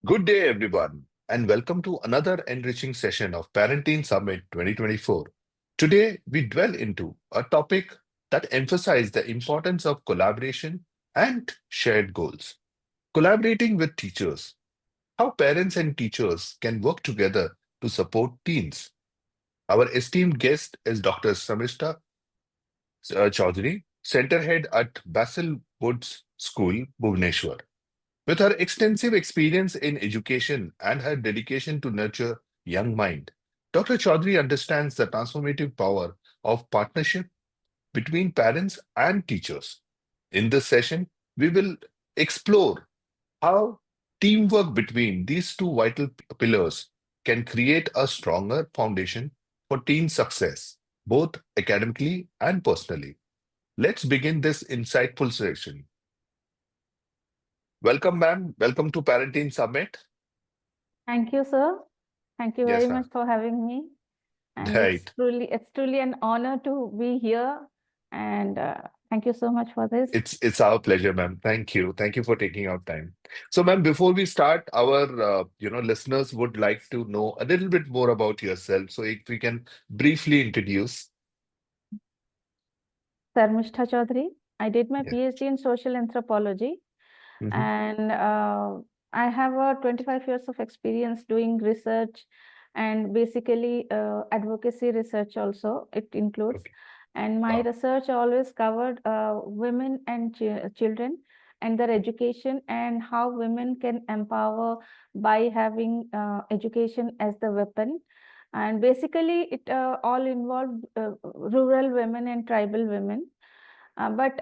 Good day, everyone, and welcome to another enriching session of Parenting Summit 2024. Today, we dwell into a topic that emphasizes the importance of collaboration and shared goals. Collaborating with teachers, how parents and teachers can work together to support teens. Our esteemed guest is Dr. Sarmistha Choudhry, Center Head at Basil Woods School, Bhubaneswar. With her extensive experience in education and her dedication to nurture young mind, Dr. Chaudhry understands the transformative power of partnership between parents and teachers. In this session, we will explore how teamwork between these two vital pillars can create a stronger foundation for teen success, both academically and personally. Let's begin this insightful session. Welcome, ma'am. Welcome to Parenting Summit. Thank you, sir. Thank you very Yes, much ma'am. for having me. And Right. it's truly an honor to be here. And thank you so much for this. It's our pleasure, ma'am. Thank you. Thank you for taking out time. So, ma'am, before we start, our listeners would like to know a little bit more about yourself. So, if we can briefly introduce. Sarmistha Choudhry. I did my Yeah. PhD in social anthropology, Hmm. and I have a 25 years of experience doing research and basically advocacy research also it includes. Okay. And my Wow. research always covered women and children and their education and how women can empower by having education as the weapon. And basically it all involved rural women and tribal women, but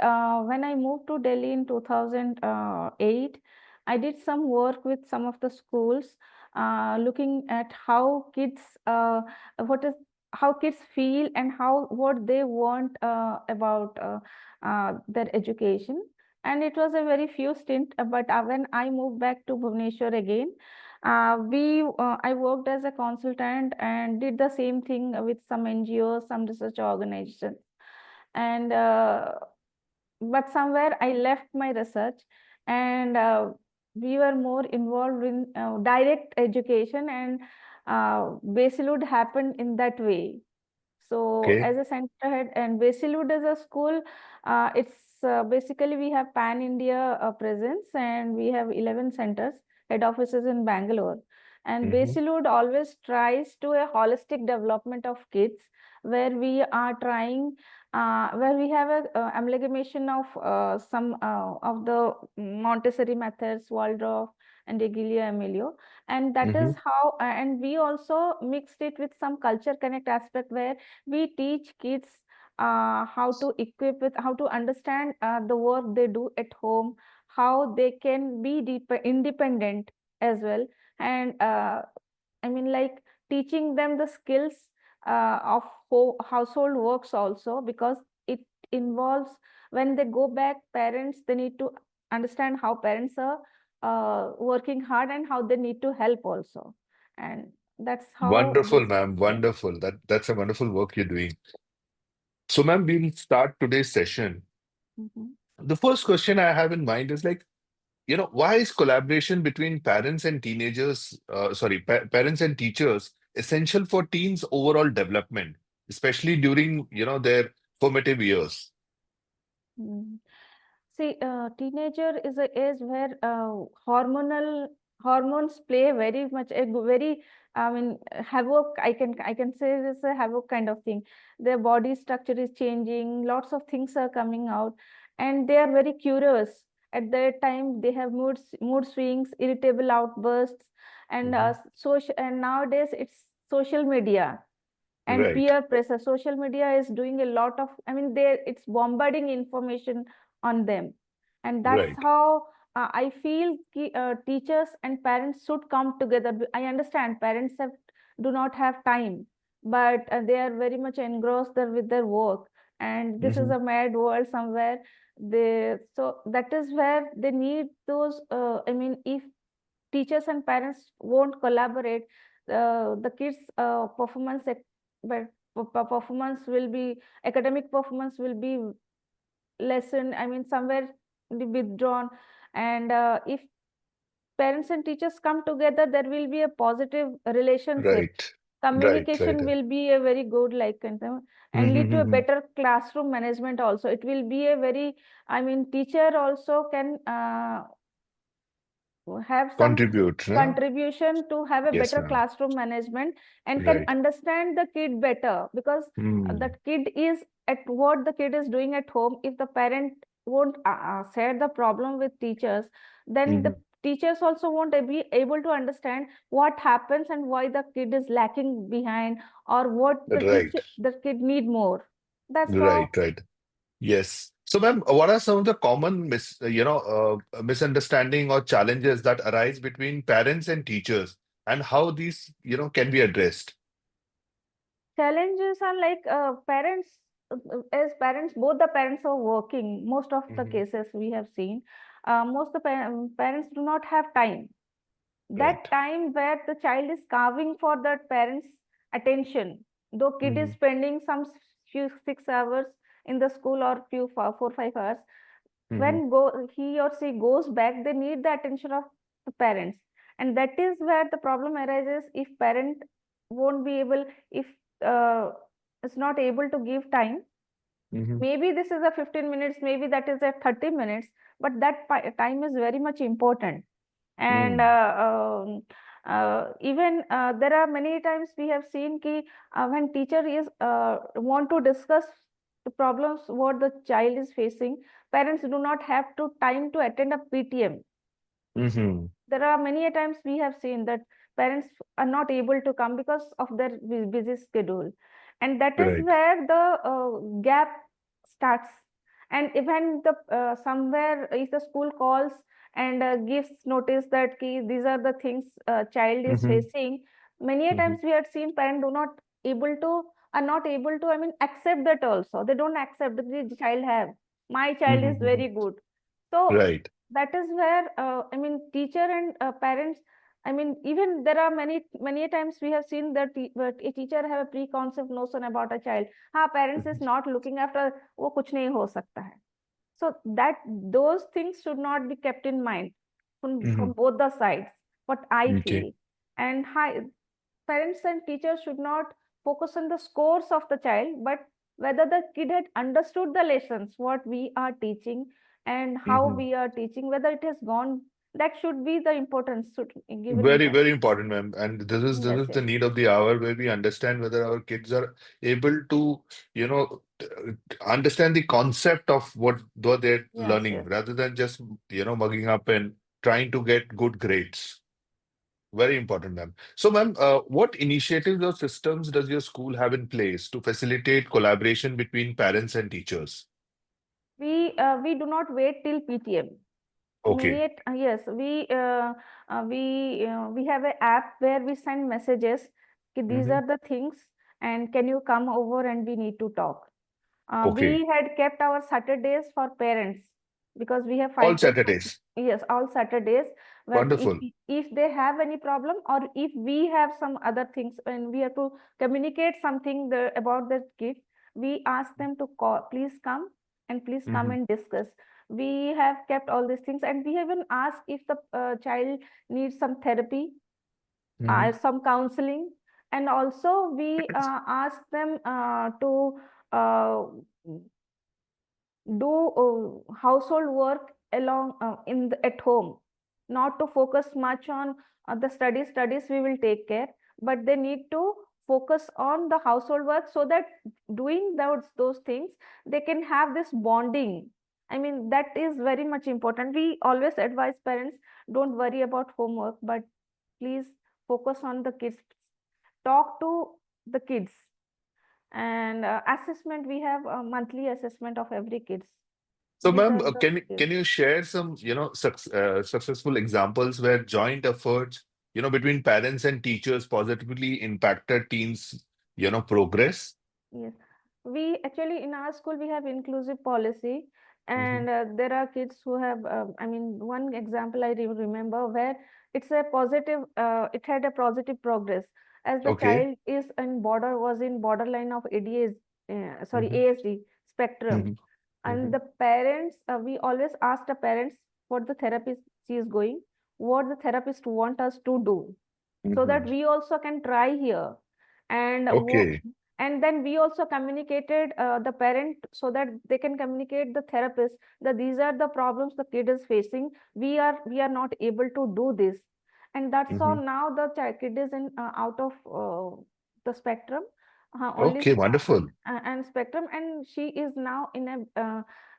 when I moved to Delhi in 2008, I did some work with some of the schools, looking at how kids, what is how kids feel and how what they want about their education. And it was a very few stint, but when I moved back to Bhubaneswar again, I worked as a consultant and did the same thing with some NGOs, some research organizations, and but somewhere I left my research, and we were more involved in direct education, and Basilwood happened in that way. So Okay. as a center head and Basilwood as a school, it's basically we have pan India presence, and we have 11 centers, head offices in Bangalore. And Hmm. Basilwood always tries to a holistic development of kids, where we are trying, where we have a amalgamation of some of the Montessori methods, Waldorf and Reggio Emilio, and that is Hmm. how. And we also mixed it with some culture connect aspect, where we teach kids how to equip with, how to understand the work they do at home, how they can be independent as well, and I mean, like teaching them the skills of household works also, because it involves, when they go back, parents, they need to understand how parents are working hard and how they need to help also. And that's how Wonderful, this, ma'am. yeah. Wonderful. That's a wonderful work you're doing. So, ma'am, we'll start today's session. Mhm. The first question I have in mind is like, why is collaboration between parents and parents and teachers essential for teens' overall development, especially during, their formative years? Mm. See, teenager is a age where hormones play very much a very, I mean, havoc. I can say this is a havoc kind of thing. Their body structure is changing. Lots of things are coming out, and they are very curious. At that time, they have mood swings, irritable outbursts, and Hmm. and nowadays it's social media and Right, peer pressure. Social media is doing a lot of, I mean, they it's bombarding information on them, and that's right. how I feel teachers and parents should come together. I understand parents do not have time, but they are very much engrossed with their work, and this is Hmm. a mad world somewhere. So that is where they need those, I mean, if teachers and parents won't collaborate, the kids performance but performance will be, academic performance will be lessened, I mean somewhere withdrawn. And if parents and teachers come together, there will be a positive relationship. Right. Right. Right. Communication will be a very good, like, and lead to a Mm-hmm. better classroom management also. It will be a very, I mean, teacher also can have some Contribute, no? contribution to have a Yes, better ma'am. classroom management, and can Right. understand the kid better, because Mm. that kid is at what the kid is doing at home. If the parent won't share the problem with teachers, then the Mm-hmm. teachers also won't be able to understand what happens and why the kid is lacking behind, or what Right. the kid need more. That's how. Right. Right. Yes. So, ma'am, what are some of the common misunderstanding or challenges that arise between parents and teachers, and how these, can be addressed? Challenges are like, parents, as parents, both the parents are working. Most of the Hmm. cases we have seen, most the parents do not have time. That Right. time where the child is carving for that parent's attention. Though kid is Hmm. spending some few 6 hours in the school, or few 4 5 hours, Hmm. when he or she goes back, they need the attention of the parents. And that is where the problem arises. If parent won't be able, if uh, is not able to give time, Hmm. maybe this is a 15 minutes, maybe that is a 30 minutes, but that time is very much important. And Mm. even there are many times we have seen ki, when teacher is want to discuss the problems what the child is facing, parents do not have to time to attend a PTM. Hmm. There are many a times we have seen that parents are not able to come because of their busy schedule, and that is Right. where the gap starts. And even the somewhere, if the school calls and gives notice that these are the things child is Hmm. facing, many a Hmm. times we have seen parents do not able to, are not able to, I mean, accept that also. They don't accept that the child have, my child is Hmm. very good. So Right. that is where, I mean, teacher and parents, I mean, even there are many times we have seen that a teacher have a preconceived notion about a child. Ha, parents is not looking after, wo kuch nahi ho sakta hai. So that those things should not be kept in mind Hmm. from both the sides, what I Okay. feel. And parents and teachers should not focus on the scores of the child, but whether the kid had understood the lessons what we are teaching, and how Hmm. we are teaching, whether it has gone. That should be the importance, should given Very, importance. very important, ma'am. And this Yes, is the yes, need of the hour where we understand whether our kids are able to, understand the concept of what they're yes, learning yes. rather than just, mugging up and trying to get good grades. Very important, ma'am. So, ma'am, what initiatives or systems does your school have in place to facilitate collaboration between parents and teachers? We do not wait till PTM. Okay. Yes, we have an app where we send messages कि these Hmm. are the things, and can you come over and we need to talk. Okay. We had kept our Saturdays for parents, because we have All 5 kids. Saturdays. Yes, all Saturdays, where Wonderful. if they have any problem, or if we have some other things and we have to communicate something about the kid, we ask them to call, please come, and please come Hmm. and discuss. We have kept all these things, and we even ask if the child needs some therapy, Hmm. some counseling, and also we ask them to uh, do household work along at home, not to focus much on the studies we will take care, but they need to focus on the household work, so that doing those things, they can have this bonding. I mean, that is very much important. We always advise parents, don't worry about homework, but please focus on the kids, talk to the kids. And assessment, we have a monthly assessment of every kids. So, These ma'am, are the can skills. you share some, successful examples where joint efforts, between parents and teachers positively impacted teens, progress? Yes, we actually in our school we have inclusive policy, Hmm. and there are kids who have. I mean, one example I remember where it's a positive. It had a positive progress, as the Okay. child is in border was in borderline of ADS, sorry, Hmm. ASD spectrum, Hmm. and Hmm. the parents. We always ask the parents what the therapy she is going, what the therapist want us to do, so that Hmm. we also can try here. And Okay. and then we also communicated the parent, so that they can communicate the therapist that these are the problems the kid is facing, we are not able to do this. And that's how Hmm. now the kid is in out of the spectrum, only Okay, wonderful. and spectrum, and she is now in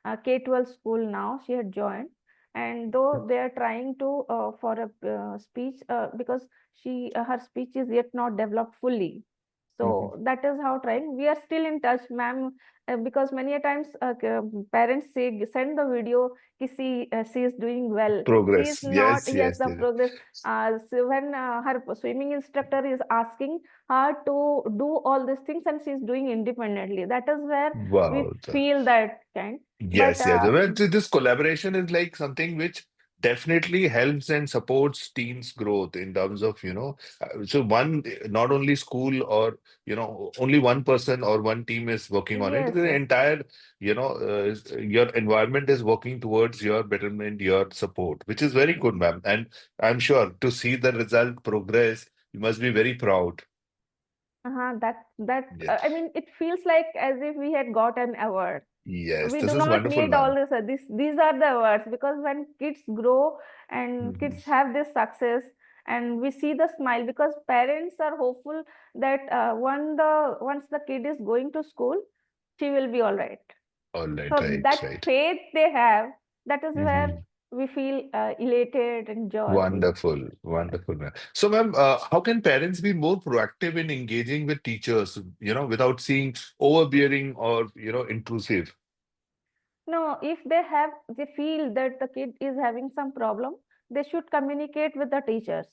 a K-12 school now, she had joined. And though they are trying to for a speech, because her speech is yet not developed fully, Hmm. so that is how trying. We are still in touch, ma'am, because many a times parents say send the video, ki she is doing well. She is Progress. not, Yes, yes, yes, the yes. progress. So when her swimming instructor is asking her to do all these things, and she is doing independently, that is where we Wow. feel that kind. But Yes, yes. Well, this collaboration is like something which definitely helps and supports teens' growth in terms of, so one, not only school or, only one person or one team is working on it. yes, The yes. entire, your environment is working towards your betterment, your support, which is very good, ma'am. And I'm sure to see the result progress, you must be very proud. That Yes. I mean, it feels like as if we had got an award. Yes, We this do is not wonderful, need all ma'am. this, these are the awards, because when kids grow and Mhm. kids have this success, and we see the smile, because parents are hopeful that once the kid is going to school, she will be all right. All right, So right, that right. faith they have, that is where Mhm. we feel elated and joy. Wonderful, wonderful, ma'am. So, ma'am, how can parents be more proactive in engaging with teachers, without seeing overbearing or, intrusive? No, if they feel that the kid is having some problem, they should communicate with the teachers,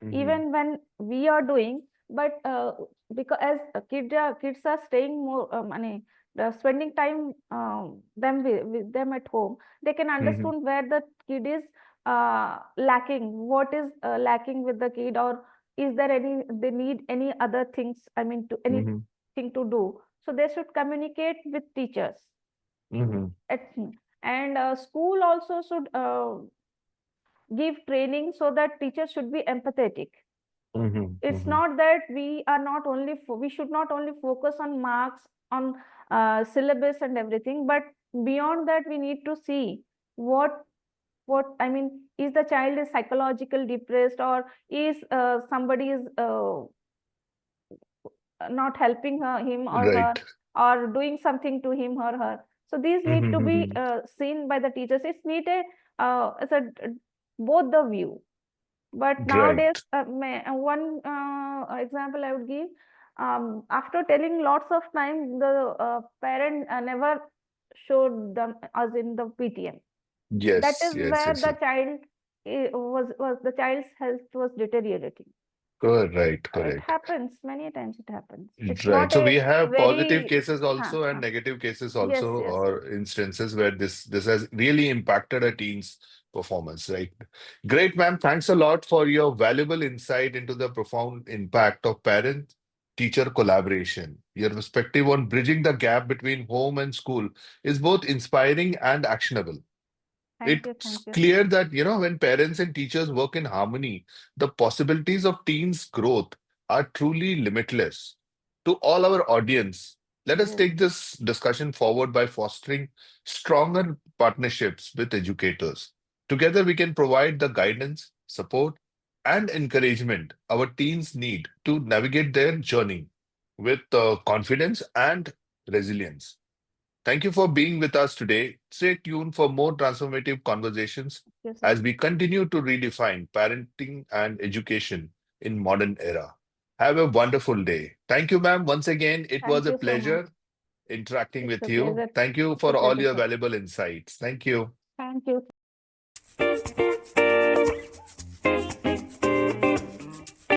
Hmm. even when we are doing. But because as kids are staying more, spending time with them at home, they can Hmm. understand where the kid is lacking, what is lacking with the kid, or is there any they need any other things. I mean, to Hmm. anything to do. So they should communicate with teachers Hmm. at, and school also should give training, so that teachers should be empathetic. Hmm. It's Hmm. not that we should not only focus on marks, on syllabus and everything, but beyond that we need to see what I mean, is the child is psychological depressed, or is somebody is not helping him or her, Right. or doing something to him or her. So these need to be Hmm. seen by the teachers. It's need a as a both the view. But nowadays, Right. one example I would give, after telling lots of time, the parent never showed them as in the PTM. That Yes, is yes, where yes, the yes. child was the child's health was deteriorating. Correct, It correct. happens, many times it happens. It's Right. not So a we have positive very, cases huh, also and huh. negative cases Yes, also, yes, or instances where this has really impacted a team's performance, right? Great, ma'am. Thanks a lot for your valuable insight into the profound impact of parent-teacher collaboration. Your perspective on bridging the gap between home and school is both inspiring and actionable. thank you, It's thank you. clear that, when parents and teachers work in harmony, the possibilities of teens' growth are truly limitless. To all our audience, let us Yes, take this discussion forward by fostering stronger partnerships with educators. Together, we can provide the guidance, support, and encouragement our teens need to navigate their journey with confidence and resilience. Thank you for being with us today. Stay tuned for more transformative conversations yes, sir. as we continue to redefine parenting and education in modern era. Have a wonderful day. Thank you, ma'am. Once again, it was Thank a you so much. pleasure interacting It's with a you. pleasure. Thank you It's a for all pleasure, your sir. valuable insights. Thank you. Thank you.